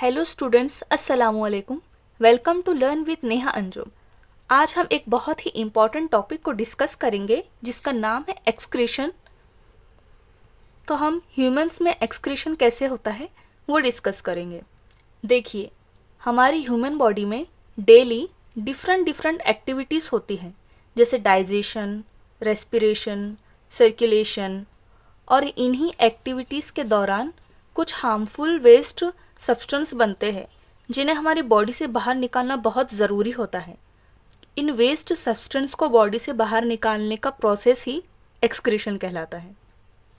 Hello students, अस्सलामुअलैकुम। Welcome to learn with Neha Anjum. आज हम एक बहुत ही इम्पॉर्टेंट टॉपिक को डिस्कस करेंगे जिसका नाम है एक्सक्रीशन। तो हम ह्यूमंस में एक्सक्रीशन कैसे होता है वो डिस्कस करेंगे। देखिए, हमारी ह्यूमन बॉडी में डेली डिफरेंट डिफरेंट एक्टिविटीज़ होती हैं, जैसे डाइजेशन, रेस्पिरेशन, सर्कुलेशन। और इन्हीं एक्टिविटीज़ के दौरान कुछ हार्मफुल वेस्ट सब्सटेंस बनते हैं जिन्हें हमारी बॉडी से बाहर निकालना बहुत ज़रूरी होता है। इन वेस्ट सब्सटेंस को बॉडी से बाहर निकालने का प्रोसेस ही एक्सक्रीशन कहलाता है।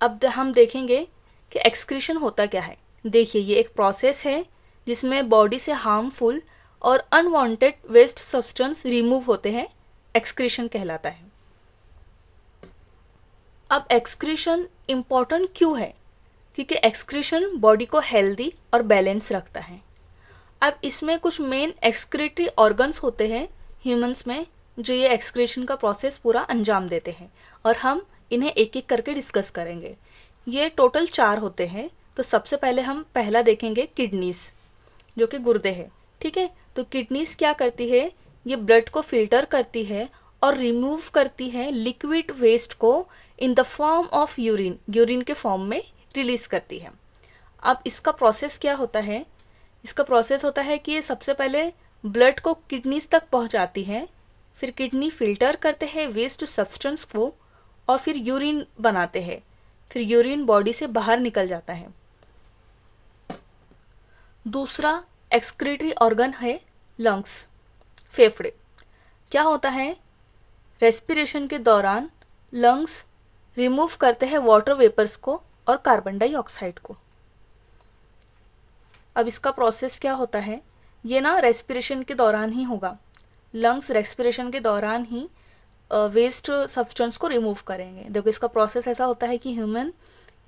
अब हम देखेंगे कि एक्सक्रीशन होता क्या है। देखिए, ये एक प्रोसेस है जिसमें बॉडी से हार्मफुल और अनवांटेड वेस्ट सब्सटेंस रिमूव होते हैं। एक्सक्रीशन कहलाता है। अब एक्सक्रीशन इम्पॉर्टेंट क्यों है? क्योंकि एक्सक्रीशन बॉडी को हेल्दी और बैलेंस रखता है। अब इसमें कुछ मेन एक्सक्रीटरी ऑर्गन्स होते हैं ह्यूमंस में जो ये एक्सक्रीशन का प्रोसेस पूरा अंजाम देते हैं, और हम इन्हें एक एक करके डिस्कस करेंगे। ये टोटल 4 होते हैं। तो सबसे पहले हम पहला देखेंगे किडनीज, जो कि गुर्दे हैं। ठीक है, तो किडनीज क्या करती है? ये ब्लड को फिल्टर करती है और रिमूव करती है लिक्विड वेस्ट को in the form of urine, urine के फॉर्म में रिलीज करती है। अब इसका प्रोसेस क्या होता है? इसका प्रोसेस होता है कि ये सबसे पहले ब्लड को किडनीज तक पहुंचाती है, फिर किडनी फिल्टर करते हैं वेस्ट सब्सटेंस को और फिर यूरिन बनाते हैं। फिर यूरिन बॉडी से बाहर निकल जाता है। दूसरा एक्सक्रीटरी ऑर्गन है लंग्स, फेफड़े। क्या होता है? रेस्पिरेशन के दौरान लंग्स रिमूव करते हैं वाटर वेपर्स को और कार्बन डाइऑक्साइड को। अब इसका प्रोसेस क्या होता है? ये ना रेस्पिरेशन के दौरान ही होगा। लंग्स रेस्पिरेशन के दौरान ही वेस्ट सब्सटेंस को रिमूव करेंगे। देखो, इसका प्रोसेस ऐसा होता है कि ह्यूमन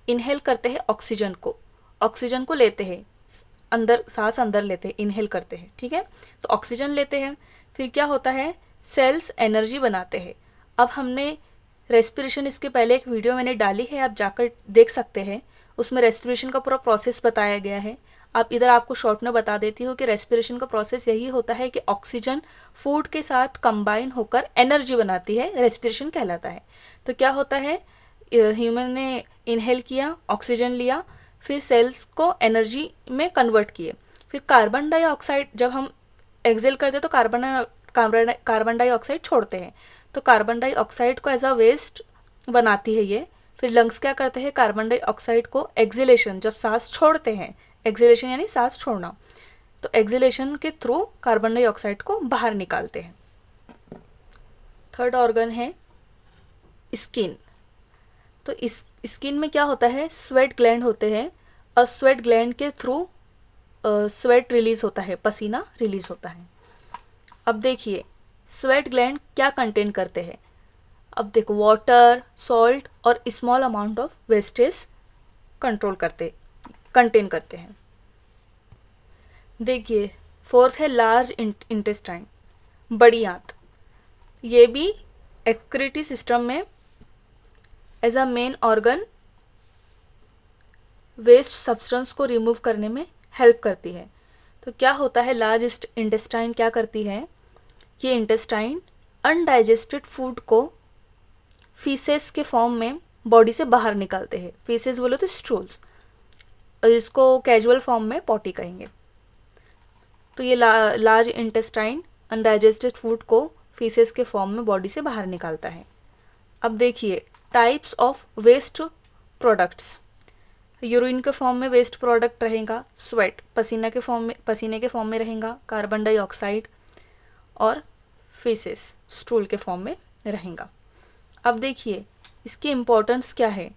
इनहेल करते हैं ऑक्सीजन को लेते हैं अंदर, सांस अंदर लेते हैं, इनहेल करते हैं। ठीक है, तो ऑक्सीजन लेते हैं। फिर क्या होता है? सेल्स एनर्जी बनाते हैं। अब हमने रेस्पिरेशन, इसके पहले एक वीडियो मैंने डाली है, आप जाकर देख सकते हैं। उसमें रेस्पिरेशन का पूरा प्रोसेस बताया गया है। आप इधर आपको शॉर्ट में बता देती हूँ कि रेस्पिरेशन का प्रोसेस यही होता है कि ऑक्सीजन फूड के साथ कंबाइन होकर एनर्जी बनाती है, रेस्पिरेशन कहलाता है। तो क्या होता है? ह्यूमन ने इनहेल किया, ऑक्सीजन लिया, फिर सेल्स को एनर्जी में कन्वर्ट किए। फिर कार्बन डाइऑक्साइड, जब हम एक्सेल करते हैं तो कार्बन डाइऑक्साइड छोड़ते हैं, तो कार्बन डाइऑक्साइड को एज अ वेस्ट बनाती है ये। फिर लंग्स क्या करते हैं? कार्बन डाइऑक्साइड को एक्सेलेशन, जब सांस छोड़ते हैं, एक्सेलेशन यानी सांस छोड़ना, तो एक्सेलेशन के थ्रू कार्बन डाइऑक्साइड को बाहर निकालते हैं। थर्ड ऑर्गन है स्किन। तो इस स्किन में क्या होता है? स्वेट ग्लैंड होते हैं और स्वेट ग्लैंड के थ्रू स्वेट रिलीज होता है, पसीना रिलीज होता है। अब देखिए, स्वेट ग्लैंड क्या कंटेन करते हैं? अब देखो, वाटर, सॉल्ट और small amount of wastage contain करते हैं। देखिए, फोर्थ है लार्ज इंटेस्टाइन, बड़ी आंत। ये भी एक्सक्रीटरी सिस्टम में as a main organ waste substance को रिमूव करने में हेल्प करती है। तो क्या होता है? लार्ज इंटेस्टाइन क्या करती है? ये इंटेस्टाइन अनडाइजेस्टेड फूड को फीसेस के फॉर्म में बॉडी से बाहर निकालते हैं। फीसेस बोलो तो स्टूल्स, इसको कैजुअल फॉर्म में पॉटी कहेंगे। तो ये लार्ज इंटेस्टाइन अनडाइजेस्टेड फूड को फीसेस के फॉर्म में बॉडी से बाहर निकालता है। अब देखिए, types of waste products. Urine के फॉर्म में वेस्ट प्रोडक्ट रहेगा स्वेट, पसीने के फॉर्म में रहेगा कार्बन डाइऑक्साइड, और फीसेस स्टूल के फॉर्म में रहेगा। अब देखिए, इसकी इम्पोर्टेंस क्या है?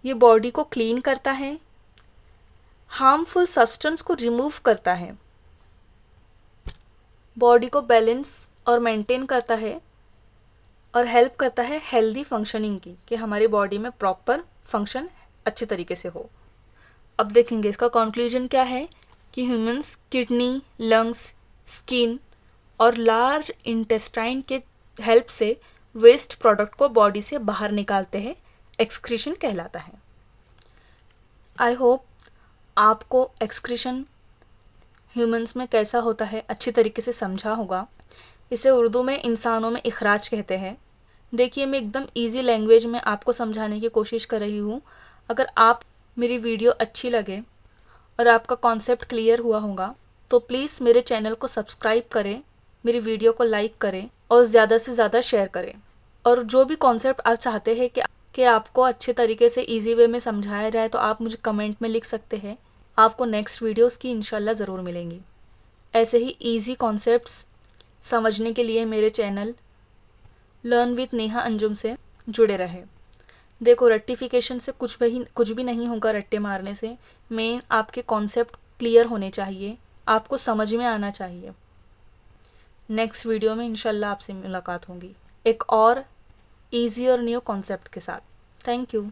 ये बॉडी को क्लीन करता है, हार्मफुल सब्सटेंस को रिमूव करता है, बॉडी को बैलेंस और मेंटेन करता है, और हेल्प करता है हेल्दी फंक्शनिंग की, कि हमारी बॉडी में प्रॉपर फंक्शन अच्छे तरीके से हो। अब देखेंगे इसका कंक्लूजन क्या है कि ह्यूमंस किडनी, लंग्स, स्किन और लार्ज इंटेस्टाइन के हेल्प से वेस्ट प्रोडक्ट को बॉडी से बाहर निकालते हैं। एक्सक्रीशन कहलाता है। आई होप आपको एक्सक्रीशन ह्यूमंस में कैसा होता है अच्छी तरीके से समझा होगा। इसे उर्दू में इंसानों में इखराज कहते हैं। देखिए, मैं एकदम इजी लैंग्वेज में आपको समझाने की कोशिश कर रही हूँ। अगर आप मेरी वीडियो अच्छी लगे और आपका कॉन्सेप्ट क्लियर हुआ होगा तो प्लीज़ मेरे चैनल को सब्सक्राइब करें, मेरी वीडियो को लाइक करें और ज़्यादा से ज़्यादा शेयर करें। और जो भी कॉन्सेप्ट आप चाहते हैं कि आपको अच्छे तरीके से इजी वे में समझाया जाए तो आप मुझे कमेंट में लिख सकते हैं। आपको नेक्स्ट वीडियोस की इंशाल्लाह ज़रूर मिलेंगी। ऐसे ही इजी कॉन्सेप्ट्स समझने के लिए मेरे channel learn with Neha Anjum से जुड़े रहे। देखो, रट्टिफिकेशन से कुछ भी नहीं होगा। रट्टे मारने से मेन आपके कॉन्सेप्ट क्लियर होने चाहिए, आपको समझ में आना चाहिए। नेक्स्ट वीडियो में इंशाल्लाह आपसे मुलाकात होगी एक और इजी और न्यू कॉन्सेप्ट के साथ। Thank you.